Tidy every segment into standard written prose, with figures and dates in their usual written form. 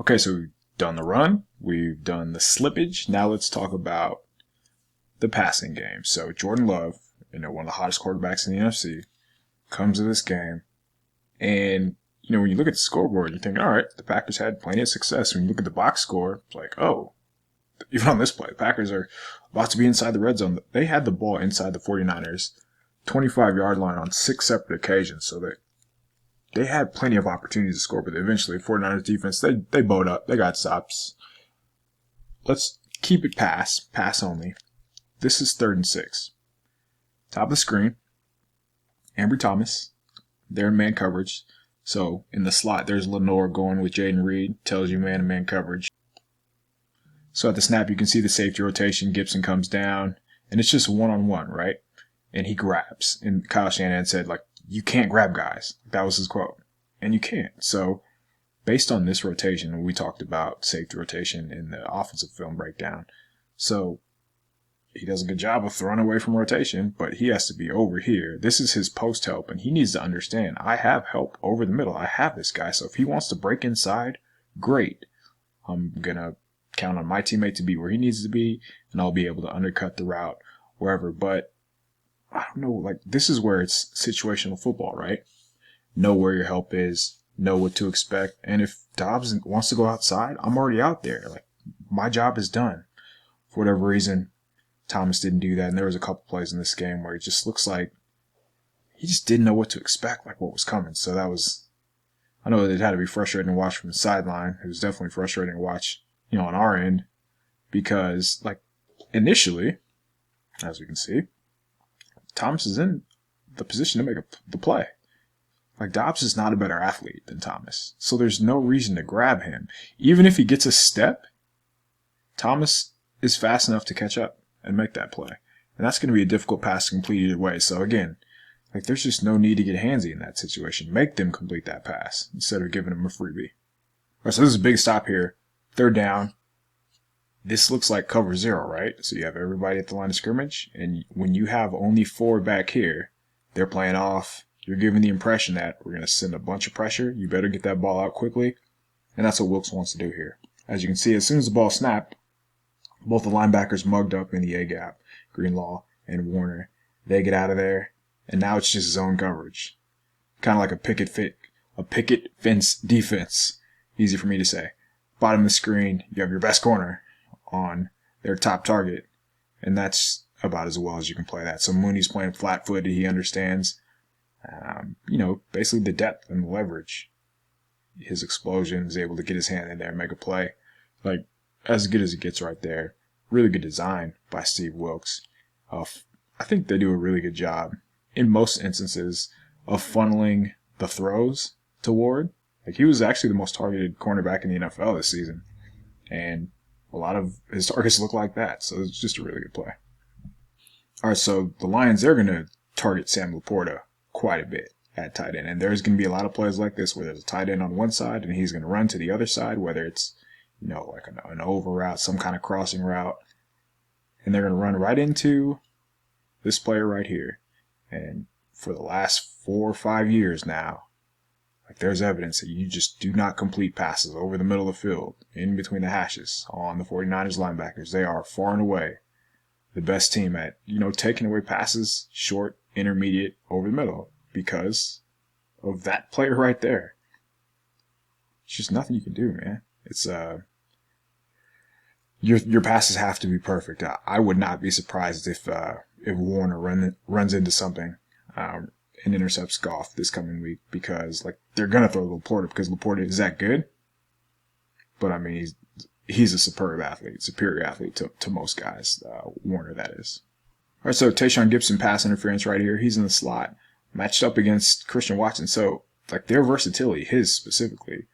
Okay, so we've done the run, we've done the slippage. Now let's talk about the passing game. So Jordan Love, one of the hottest quarterbacks in the NFC, comes to this game, and when you look at the scoreboard, you think, all right, the Packers had plenty of success. When you look at the box score, it's like, oh, even on this play, the Packers are about to be inside the red zone. They had the ball inside the 49ers 25-yard line on 6 separate occasions, so they had plenty of opportunities to score, but eventually 49ers defense, they bowed up. They got stops. Let's keep it pass only. This is 3rd and 6. Top of the screen, Ambry Thomas. They're in man coverage. So in the slot, there's Lenore going with Jaden Reed. Tells you man-to-man coverage. So at the snap, you can see the safety rotation. Gibson comes down, and it's just one-on-one, right? And he grabs. And Kyle Shanahan said, you can't grab guys. That was his quote. And you can't. So based on this rotation, we talked about safety rotation in the offensive film breakdown. So he does a good job of throwing away from rotation, but he has to be over here. This is his post help, and he needs to understand, I have help over the middle. I have this guy. So if he wants to break inside, great. I'm going to count on my teammate to be where he needs to be, and I'll be able to undercut the route wherever. But I don't know, this is where it's situational football, right? Know where your help is, know what to expect. And if Dobbs wants to go outside, I'm already out there. My job is done. For whatever reason, Thomas didn't do that. And there was a couple plays in this game where it just looks like he just didn't know what to expect, what was coming. So I know it had to be frustrating to watch from the sideline. It was definitely frustrating to watch, on our end, because initially, as we can see, Thomas is in the position to make the play. Dobbs is not a better athlete than Thomas, so there's no reason to grab him. Even if he gets a step, Thomas is fast enough to catch up and make that play. And that's going to be a difficult pass to complete either way. So again, there's just no need to get handsy in that situation. Make them complete that pass instead of giving them a freebie. All right, so this is a big stop here. 3rd down. This looks like cover 0, right? So you have everybody at the line of scrimmage, and when you have only 4 back here, they're playing off. You're giving the impression that we're going to send a bunch of pressure. You better get that ball out quickly, and that's what Wilkes wants to do here. As you can see, as soon as the ball snapped, both the linebackers mugged up in the A-gap, Greenlaw and Warner. They get out of there, and now it's just zone coverage. Kind of like a picket fence defense. Easy for me to say. Bottom of the screen, you have your best corner on their top target, and that's about as well as you can play that. So Mooney's playing flat-footed. He understands, basically the depth and the leverage. His explosion is able to get his hand in there and make a play. As good as it gets right there. Really good design by Steve Wilkes. I think they do a really good job in most instances of funneling the throws to Ward. He was actually the most targeted cornerback in the NFL this season. And a lot of his targets look like that. So it's just a really good play. All right, so the Lions, they're going to target Sam Laporta quite a bit at tight end. And there's going to be a lot of plays like this where there's a tight end on one side and he's going to run to the other side, whether it's, an over route, some kind of crossing route. And they're going to run right into this player right here. And for the last 4 or 5 years now, there's evidence that you just do not complete passes over the middle of the field, in between the hashes, on the 49ers linebackers. They are far and away the best team at, taking away passes, short, intermediate, over the middle, because of that player right there. It's just nothing you can do, man. It's your passes have to be perfect. I would not be surprised if Warner runs into something and intercepts Goff this coming week, because they're gonna throw Laporta because Laporta is that good. But I mean, he's a superior athlete to most guys. Warner, that is. All right, so Tayshaun Gibson pass interference right here. He's in the slot, matched up against Christian Watson. So their versatility, his specifically,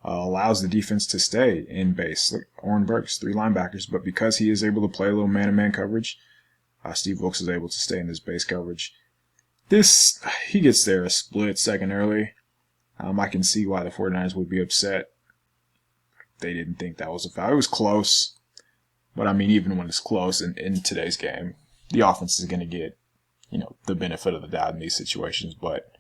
allows the defense to stay in base. Oren Burks, 3 linebackers, but because he is able to play a little man-to-man coverage, Steve Wilkes is able to stay in this base coverage. He gets there a split second early. I can see why the 49ers would be upset. They didn't think that was a foul. It was close, but I mean, even when it's close in today's game, the offense is going to get, the benefit of the doubt in these situations. But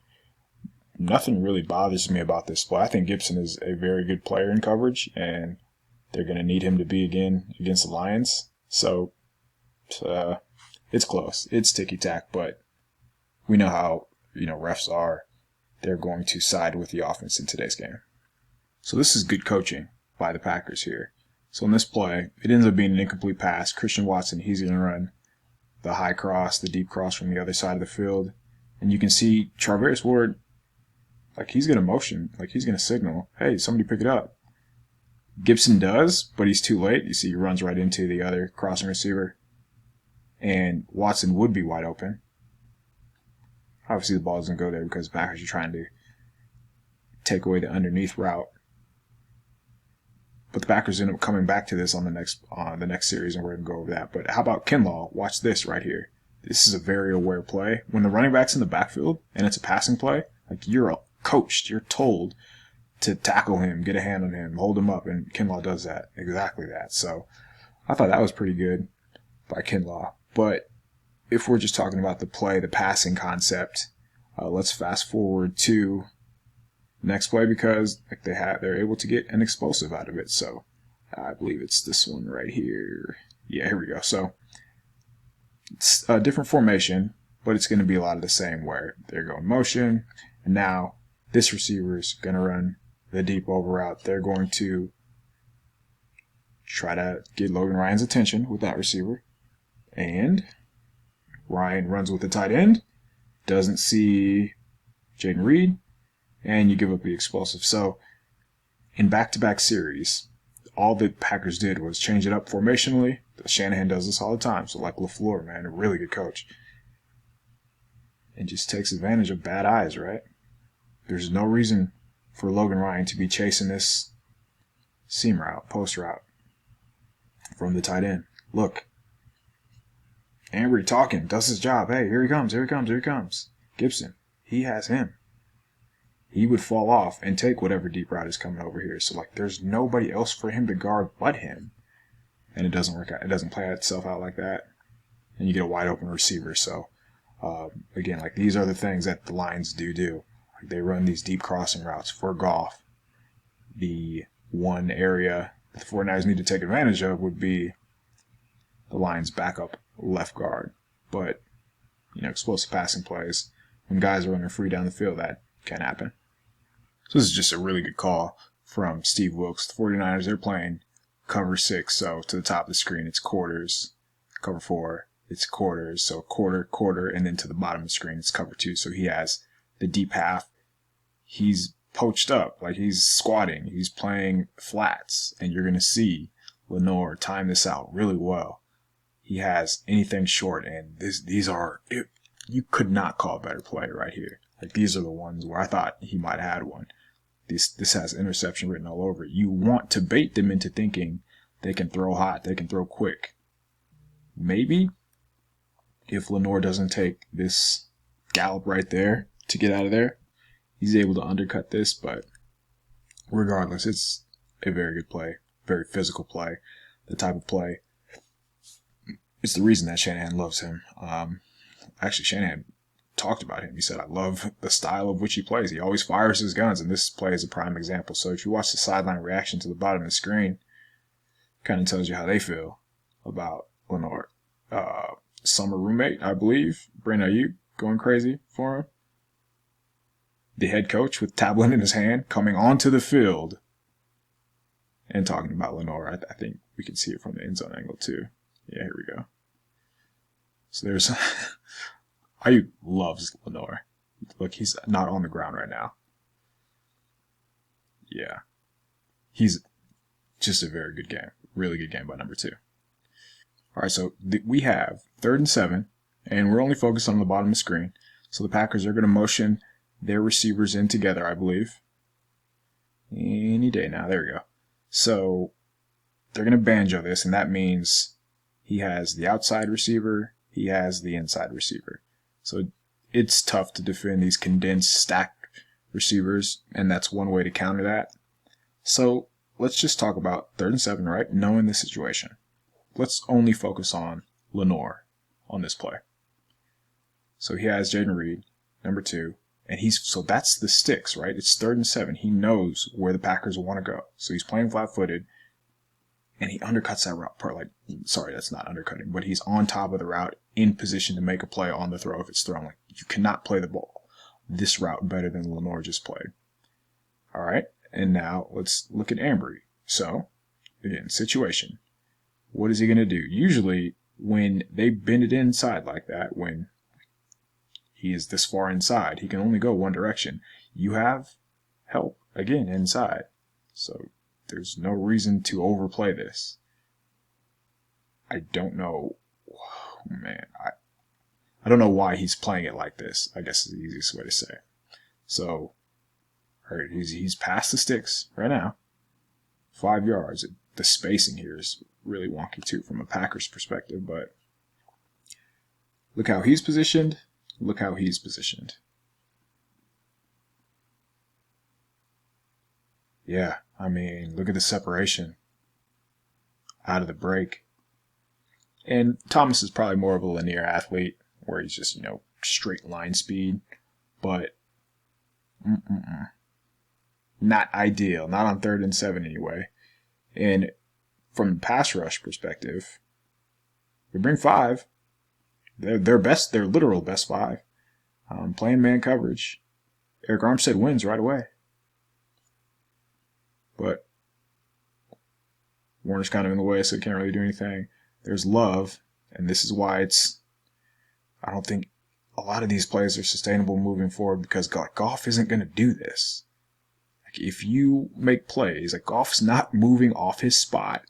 nothing really bothers me about this play. I think Gibson is a very good player in coverage, and they're going to need him to be again against the Lions. So it's close. It's ticky-tack, but we know how refs are. They're going to side with the offense in today's game. So this is good coaching by the Packers here. So in this play, it ends up being an incomplete pass. Christian Watson, he's going to run the high cross, the deep cross from the other side of the field. And you can see Charvarius Ward, like he's going to motion, like he's going to signal, hey, somebody pick it up. Gibson does, but he's too late. You see he runs right into the other crossing receiver. And Watson would be wide open. Obviously the ball doesn't go there because the Packers are trying to take away the underneath route. But the Packers end up coming back to this on the next series, and we're going to go over that. But how about Greenlaw? Watch this right here. This is a very aware play. When the running back's in the backfield and it's a passing play, like you're coached, you're told to tackle him, get a hand on him, hold him up, and Greenlaw does that, exactly that. So I thought that was pretty good by Greenlaw. But if we're just talking about the play, the passing concept, let's fast forward to next play because they're able to get an explosive out of it. So I believe it's this one right here. Yeah, here we go. So it's a different formation, but it's going to be a lot of the same where they're going motion. And now this receiver is going to run the deep over route. They're going to try to get Logan Ryan's attention with that receiver. And Ryan runs with the tight end, doesn't see Jaden Reed, and you give up the explosive. So in back-to-back series, all the Packers did was change it up formationally. Shanahan does this all the time. So like LaFleur, man, a really good coach. And just takes advantage of bad eyes, right? There's no reason for Logan Ryan to be chasing this seam route, post route from the tight end. Look. Ambry talking, does his job. Hey, here he comes, here he comes, here he comes. Gibson, he has him. He would fall off and take whatever deep route is coming over here. So, there's nobody else for him to guard but him. And it doesn't work out. It doesn't play itself out like that. And you get a wide open receiver. So, again, these are the things that the Lions do. They run these deep crossing routes for Goff. The one area that the 49ers need to take advantage of would be the Lions' backup left guard. But, explosive passing plays, when guys are running free down the field, that can happen. So this is just a really good call from Steve Wilks. The 49ers, they're playing cover 6, so to the top of the screen, it's quarters. Cover 4, it's quarters, so quarter, and then to the bottom of the screen, it's cover 2. So he has the deep half. He's poached up, he's squatting. He's playing flats, and you're going to see Lenoir time this out really well. He has anything short, and these are, you could not call a better play right here. These are the ones where I thought he might have had one. This has interception written all over it. You want to bait them into thinking they can throw hot, they can throw quick. Maybe if Lenoir doesn't take this gallop right there to get out of there, he's able to undercut this, but regardless, it's a very good play, very physical play, the type of play. It's the reason that Shanahan loves him. Actually, Shanahan talked about him. He said, I love the style of which he plays. He always fires his guns, and this play is a prime example. So if you watch the sideline reaction to the bottom of the screen, kind of tells you how they feel about Lenoir. Summer roommate, I believe, Brandon Ayuk, going crazy for him. The head coach with tablet in his hand coming onto the field and talking about Lenoir. I think we can see it from the end zone angle too. Yeah, here we go. So there's Ayuk loves Lenoir. Look, he's not on the ground right now. Yeah. He's just a very good game. Really good game by number 2. All right, so we have 3rd and 7, and we're only focused on the bottom of the screen. So the Packers are going to motion their receivers in together, I believe. Any day now. There we go. So they're going to banjo this, and that means he has the outside receiver, he has the inside receiver. So it's tough to defend these condensed, stacked receivers, and that's one way to counter that. So let's just talk about 3rd and 7, right? Knowing the situation. Let's only focus on Lenoir on this play. So he has Jaden Reed, number 2, so that's the sticks, right? It's 3rd and 7. He knows where the Packers want to go. So he's playing flat-footed, and he undercuts that route. Sorry, that's not undercutting, but he's on top of the route in position to make a play on the throw if it's thrown. Like, you cannot play the ball this route better than Lenoir just played. All right, and now let's look at Ambry. So, again, situation. What is he going to do? Usually, when they bend it inside like that, when he is this far inside, he can only go one direction. You have help, again, inside. So there's no reason to overplay this. I don't know. Oh, man, I don't know why he's playing it like this, I guess is the easiest way to say. So, all right, he's past the sticks right now. 5 yards. The spacing here is really wonky too from a Packers perspective, but look how he's positioned. Look how he's positioned. Yeah, I mean, look at the separation out of the break. And Thomas is probably more of a linear athlete where he's just, straight line speed, but not ideal, not on 3rd and 7 anyway. And from the pass rush perspective, we bring 5. They're literal best 5. Playing man coverage. Eric Armstead wins right away. But Warner's kind of in the way, so he can't really do anything. There's Love, and this is why I don't think a lot of these plays are sustainable moving forward, because Goff isn't going to do this. Like, if you make plays, like Goff's not moving off his spot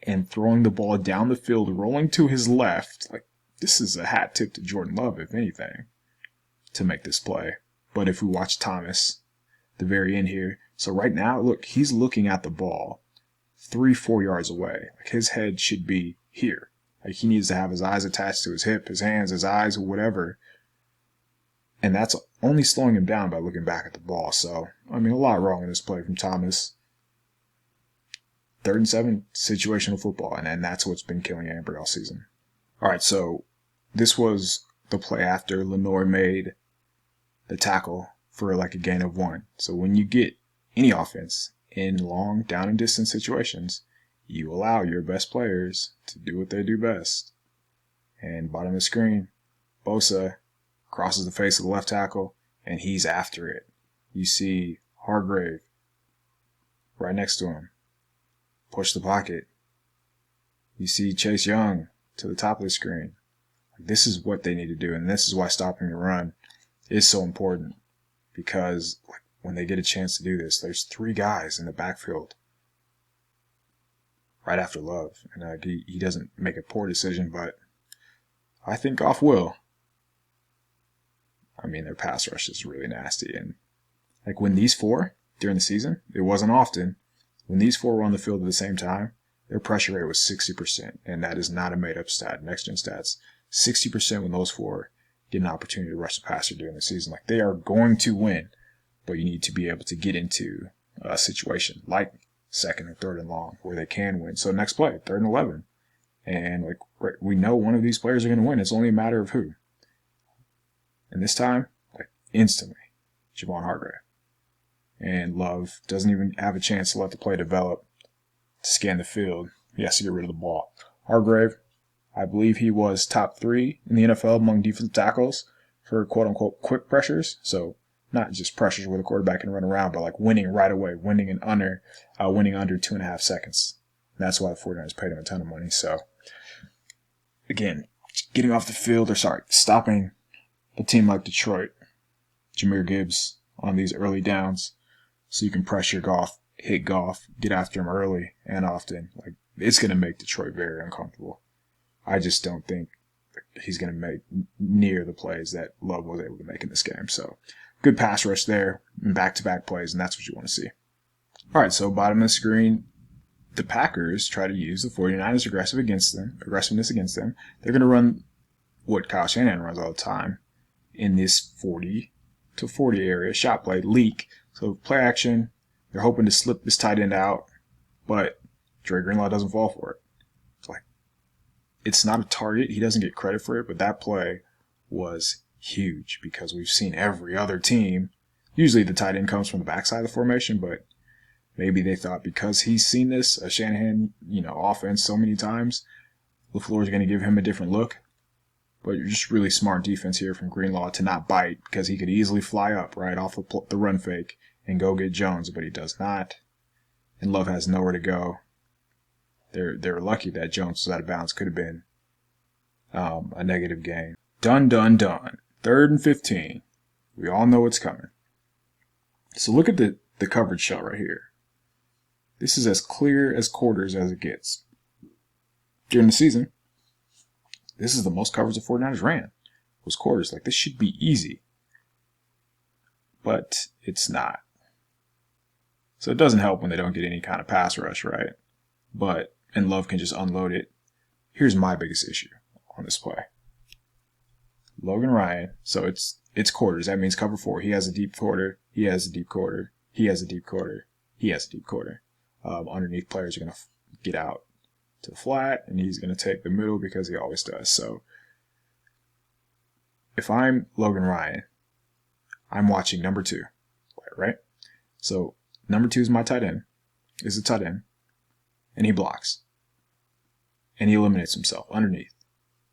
and throwing the ball down the field, rolling to his left. Like, this is a hat tip to Jordan Love, if anything, to make this play. But if we watch Thomas, the very end here, so right now, look, he's looking at the ball 3-4 yards away. Like, his head should be here. Like, he needs to have his eyes attached to his hip, his hands, his eyes, whatever. And that's only slowing him down by looking back at the ball. So, I mean, a lot wrong in this play from Thomas. 3rd and 7, situational football, and that's what's been killing Ambry all season. All right, so this was the play after Lenoir made the tackle for like a gain of 1. So when you get any offense in long down and distance situations, you allow your best players to do what they do best. And bottom of the screen, Bosa crosses the face of the left tackle, and he's after it. You see Hargrave right next to him. Push the pocket. You see Chase Young to the top of the screen. This is what they need to do, and this is why stopping the run is so important, because when they get a chance to do this, there's 3 guys in the backfield right after Love, and he doesn't make a poor decision, but I think Goff will. I mean, their pass rush is really nasty, and like when these 4 during the season, it wasn't often, when these 4 were on the field at the same time, their pressure rate was 60%, and that is not a made-up stat. Next Gen Stats, 60% when those 4 get an opportunity to rush the passer during the season. Like, they are going to win, but you need to be able to get into a situation like 2nd or 3rd and long where they can win. So next play, 3rd and 11, and we know one of these players are going to win. It's only a matter of who. And this time, instantly, Javon Hargrave. And Love doesn't even have a chance to let the play develop, to scan the field. He has to get rid of the ball. Hargrave, I believe he was top 3 in the NFL among defensive tackles for quote-unquote quick pressures. So not just pressures where the quarterback can run around, but winning right away, winning under 2.5 seconds. And that's why the 49ers paid him a ton of money. So, again, getting off the field, stopping a team like Detroit, Jahmyr Gibbs on these early downs, so you can pressure Goff, hit Goff, get after him early and often. It's going to make Detroit very uncomfortable. I just don't think he's going to make near the plays that Love was able to make in this game. So, good pass rush there and back-to-back plays, and that's what you want to see. All right, so bottom of the screen, the Packers try to use the 49ers' aggressiveness against them. They're going to run what Kyle Shanahan runs all the time in this 40 to 40 area, shot play, leak. So play action, they're hoping to slip this tight end out, but Dre Greenlaw doesn't fall for it. It's not a target. He doesn't get credit for it, but that play was huge because we've seen every other team. Usually the tight end comes from the backside of the formation, but maybe they thought because he's seen this, a Shanahan, offense so many times, LaFleur is going to give him a different look. But you're just really smart defense here from Greenlaw to not bite because he could easily fly up right off the run fake and go get Jones, but he does not. And Love has nowhere to go. They're lucky that Jones was out of bounds. Could have been a negative gain. Done. 3rd and 15. We all know what's coming. So look at the coverage shot right here. This is as clear as quarters as it gets. During the season, this is the most coverage the 49ers ran. Was quarters. Like, this should be easy. But it's not. So it doesn't help when they don't get any kind of pass rush, right? And Love can just unload it. Here's my biggest issue on this play. Logan Ryan, so it's quarters. That means cover 4. He has a deep quarter. He has a deep quarter. He has a deep quarter. He has a deep quarter. Underneath players are going to get out to the flat, and he's going to take the middle because he always does. So if I'm Logan Ryan, I'm watching number 2, right? So number 2 is my tight end, is a tight end, and he blocks. And he eliminates himself underneath.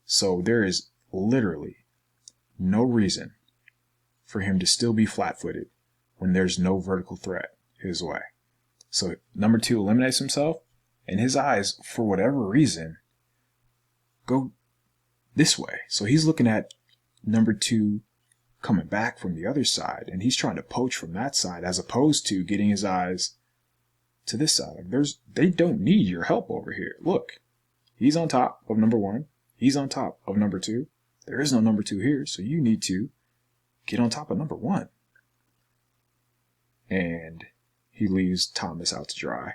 So there is literally no reason for him to still be flat-footed when there's no vertical threat his way. So number 2 eliminates himself, and his eyes, for whatever reason, go this way. So he's looking at number 2 coming back from the other side, and he's trying to poach from that side as opposed to getting his eyes to this side. Like they don't need your help over here. Look, he's on top of number 1. He's on top of number 2. There is no number 2 here, so you need to get on top of number 1. And he leaves Thomas out to dry.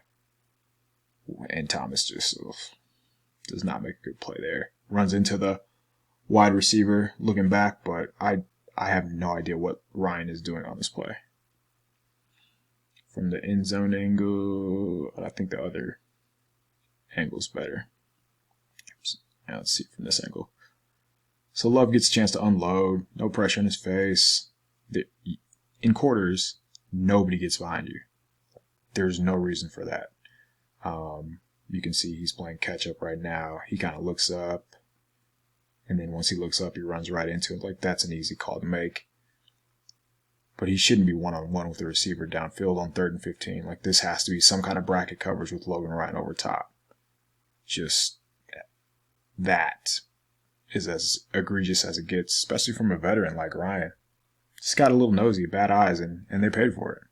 And Thomas just does not make a good play there. Runs into the wide receiver looking back, but I have no idea what Ryan is doing on this play. From the end zone angle, I think the other angle's better. Now let's see from this angle. So Love gets a chance to unload. No pressure in his face. In quarters, nobody gets behind you. There's no reason for that. You can see he's playing catch up right now. He kind of looks up. And then once he looks up, he runs right into it. Like, that's an easy call to make. But he shouldn't be one-on-one with the receiver downfield on 3rd and 15. Like, this has to be some kind of bracket coverage with Logan Ryan over top. Just that is as egregious as it gets, especially from a veteran like Ryan. Just got a little nosy, bad eyes, and they paid for it.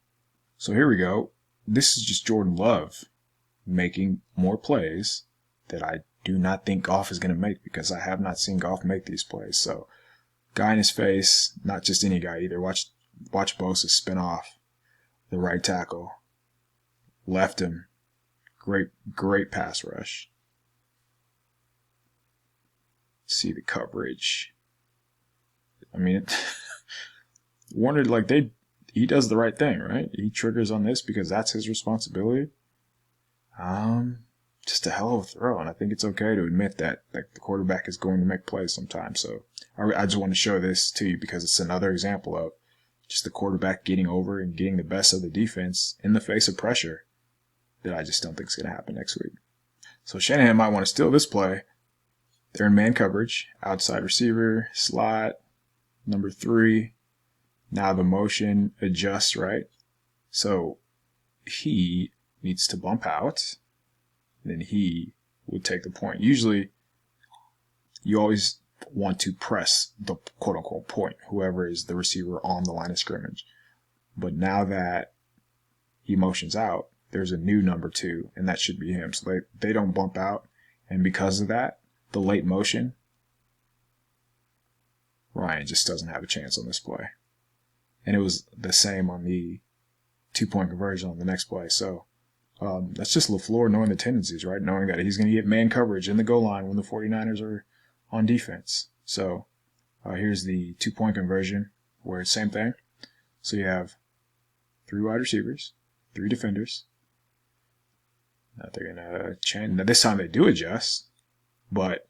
So here we go. This is just Jordan Love making more plays that I do not think Goff is going to make because I have not seen Goff make these plays. So, guy in his face, not just any guy either. Watch Bosa spin off the right tackle. Left him. Great pass rush. See the coverage. I mean, Warner, he does the right thing, right? He triggers on this because that's his responsibility. Just a hell of a throw, and I think it's okay to admit that the quarterback is going to make plays sometimes. So I just want to show this to you because it's another example of just the quarterback getting over and getting the best of the defense in the face of pressure that I just don't think is going to happen next week. So Shanahan might want to steal this play. They're in man coverage, outside receiver, slot, number 3. Now the motion adjusts, right? So he needs to bump out. Then he would take the point. Usually, you always want to press the quote-unquote point, whoever is the receiver on the line of scrimmage. But now that he motions out, there's a new number 2, and that should be him. So they don't bump out, and because of that, the late motion, Ryan just doesn't have a chance on this play. And it was the same on the 2-point conversion on the next play. So that's just LaFleur knowing the tendencies, right? Knowing that he's going to get man coverage in the goal line when the 49ers are on defense. So here's the 2-point conversion where it's same thing. So you have 3 wide receivers, 3 defenders. Now they're going to change. Now this time they do adjust, but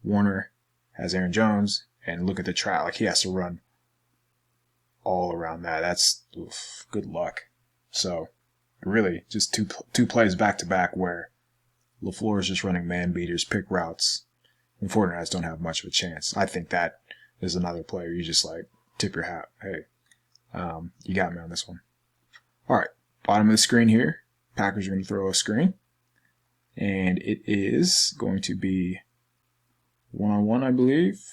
Warner has Aaron Jones And look at the track. Like, he has to run all around that. That's good luck. So, really, just two plays back to back where LaFleur is just running man beaters, pick routes, and 49ers don't have much of a chance. I think that is another player you just like tip your hat. Hey, you got me on this one. All right, bottom of the screen here. Packers are going to throw a screen, and it is going to be one-on-one, I believe.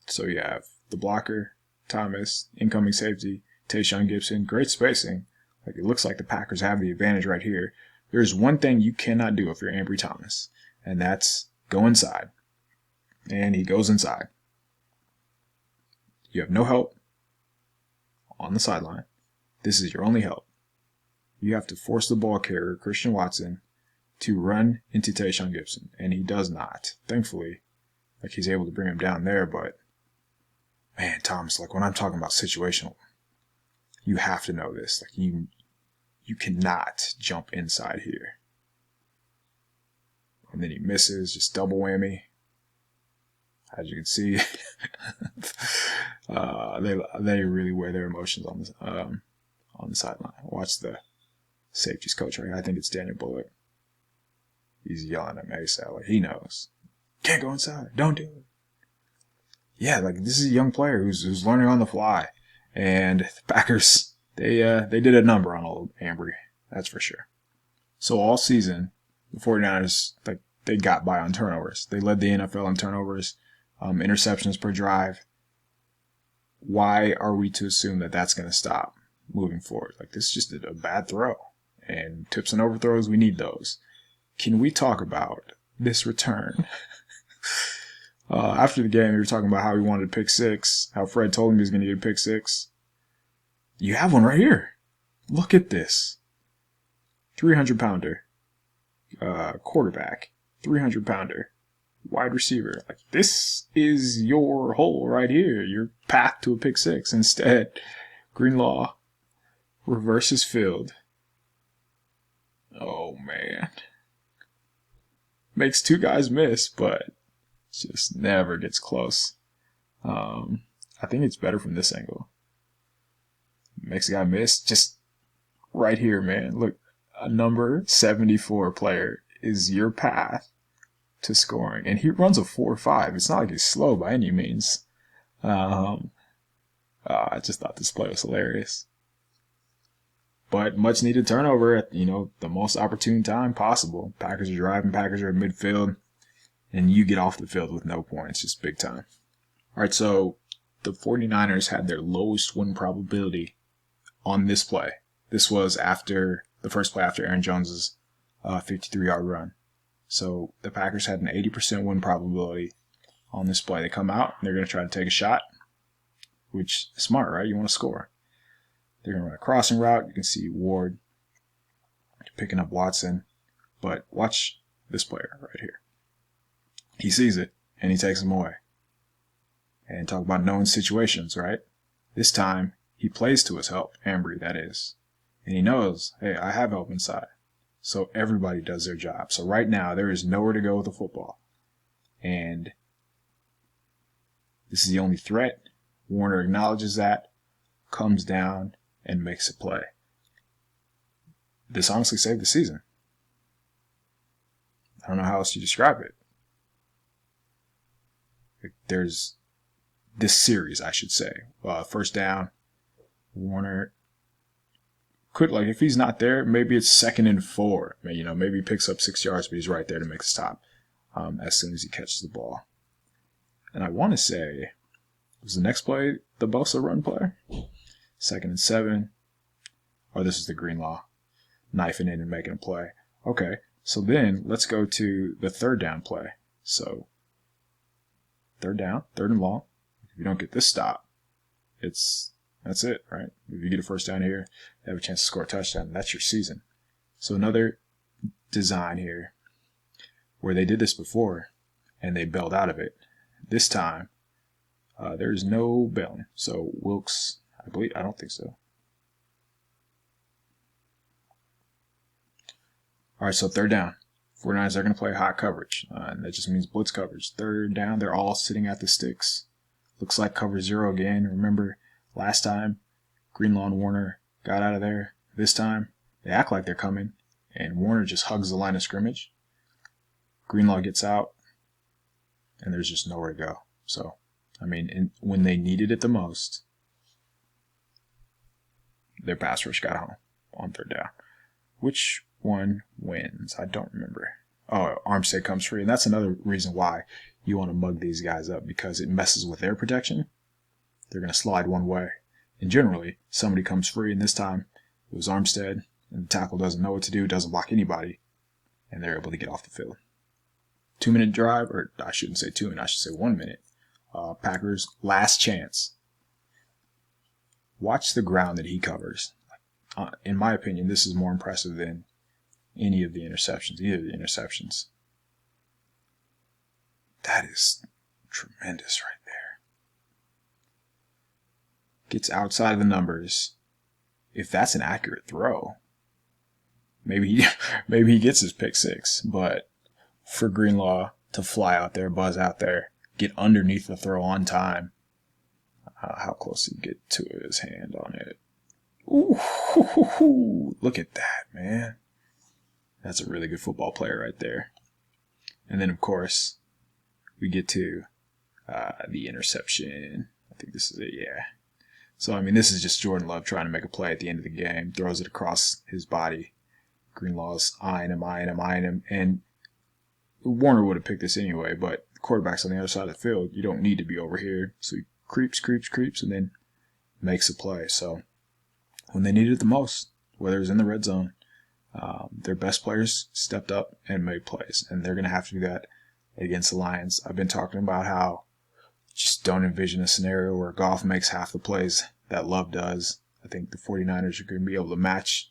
So you have the blocker, Thomas, incoming safety, Tayshaun Gibson. Great spacing. Like, it looks like the Packers have the advantage right here. There's one thing you cannot do if you're Ambry Thomas, and that's go inside. And he goes inside. You have no help on the sideline. This is your only help. You have to force the ball carrier, Christian Watson, to run into Tayshaun Gibson, and he does not. Thankfully, like, he's able to bring him down there, but man, Thomas, like, when I'm talking about situational, you have to know this. Like, you cannot jump inside here. And then he misses, just double whammy. As you can see, they really wear their emotions on the sideline. Watch the safeties coach right here. I think it's Daniel Bullock. He's yelling at Mesa. Like, he knows. Can't go inside. Don't do it. Yeah, like, this is a young player who's learning on the fly. And the Packers, they did a number on old Ambry. That's for sure. So all season, the 49ers, like, they got by on turnovers. They led the NFL in turnovers, interceptions per drive. Why are we to assume that that's going to stop moving forward? Like, this is just a bad throw. And tips and overthrows, we need those. Can we talk about this return? After the game, we were talking about how he wanted a pick six, how Fred told him he was going to get a pick six. You have one right here. Look at this. 300-pounder quarterback, 300-pounder wide receiver. Like, this is your hole right here, your path to a pick six. Instead, Greenlaw reverses field. Oh, man. Makes two guys miss, but just never gets close. I think it's better from this angle. Makes a guy miss. Just right here, man. Look, a number 74 player is your path to scoring. And he runs a 4.5. It's not like he's slow by any means. I just thought this play was hilarious. But much needed turnover at, the most opportune time possible. Packers are driving, Packers are at midfield, and you get off the field with no points. Just big time. All right, so the 49ers had their lowest win probability on this play. This was after the first play after Aaron Jones's 53-yard run. So the Packers had an 80% win probability on this play. They come out, and they're going to try to take a shot, which is smart, right? You want to score. They're going to run a crossing route. You can see Ward picking up Watson. But watch this player right here. He sees it, and he takes him away. And talk about knowing situations, right? This time, he plays to his help, Ambry, that is. And he knows, hey, I have help inside. So everybody does their job. So right now, there is nowhere to go with the football. And this is the only threat. Warner acknowledges that, comes down, and makes a play. This honestly saved the season. I don't know how else you describe it. There's this series, I should say. First down, Warner could, like, if he's not there, maybe it's 2nd and 4. Maybe he picks up 6 yards, but he's right there to make the stop as soon as he catches the ball. And I want to say, was the next play the Bosa run play? 2nd and 7. Or this is the Greenlaw knifing in and making a play. Okay, so then let's go to the 3rd down play. So 3rd down, 3rd and long. If you don't get this stop, that's it, right? If you get a first down here, you have a chance to score a touchdown. That's your season. So another design here where they did this before and they bailed out of it. This time, there's no bailing. So Wilkes, I don't think so. All right, so 3rd down. 49ers are going to play hot coverage, and that just means blitz coverage. 3rd down, they're all sitting at the sticks. Looks like cover 0 again. Remember last time Greenlaw and Warner got out of there? This time they act like they're coming, and Warner just hugs the line of scrimmage. Greenlaw gets out, and there's just nowhere to go. So, I mean, when they needed it the most, their pass rush got home on 3rd down. Which one wins? I don't remember. Oh, Armstead comes free, and that's another reason why you want to mug these guys up, because it messes with their protection. They're going to slide one way, and generally somebody comes free, and this time it was Armstead, and the tackle doesn't know what to do, doesn't block anybody, and they're able to get off the field. 2-minute drive, or I shouldn't say 2 minutes, I should say 1 minute. Packers' last chance. Watch the ground that he covers. In my opinion, this is more impressive than any of the interceptions, either of the interceptions. That is tremendous right there. Gets outside of the numbers. If that's an accurate throw, maybe he gets his pick 6. But for Greenlaw to fly out there, buzz out there, get underneath the throw on time, how close did he get to his hand on it? Ooh, look at that, man. That's a really good football player right there. And then, of course, we get to the interception. I think this is it, yeah. So, I mean, this is just Jordan Love trying to make a play at the end of the game. Throws it across his body. Greenlaw's eyeing him. And Warner would have picked this anyway, but the quarterback's on the other side of the field. You don't need to be over here. So he creeps, and then makes a play. So when they needed it the most, whether it was in the red zone, their best players stepped up and made plays. And they're going to have to do that against the Lions. I've been talking about how just don't envision a scenario where Goff makes half the plays that Love does. I think the 49ers are going to be able to match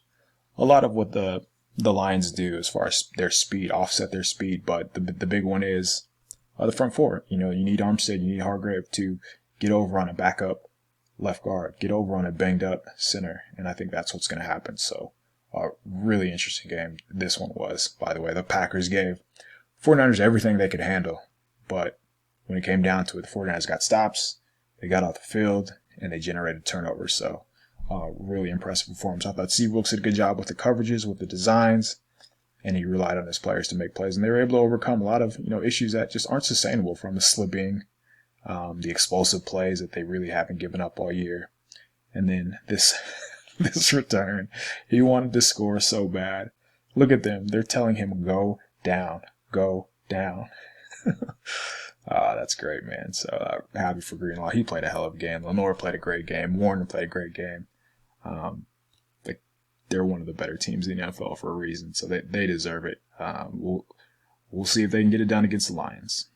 a lot of what the Lions do as far as their speed, offset their speed. But the big one is the front four. You know, you need Armstead, you need Hargrave to get over on a backup left guard, get over on a banged up center. And I think that's what's going to happen. So a really interesting game this one was, by the way. The Packers gave 49ers everything they could handle. But when it came down to it, the 49ers got stops, they got off the field, and they generated turnovers. So really impressive performance. I thought Steve Wilks did a good job with the coverages, with the designs, and he relied on his players to make plays. And they were able to overcome a lot of issues that just aren't sustainable, from the slipping, the explosive plays that they really haven't given up all year. And then this return, he wanted to score so bad. Look at them. They're telling him, go down, go down. That's great, man. So happy for Greenlaw. He played a hell of a game. Lenore played a great game. Warner played a great game. They're one of the better teams in the NFL for a reason, so they deserve it. We'll see if they can get it done against the Lions.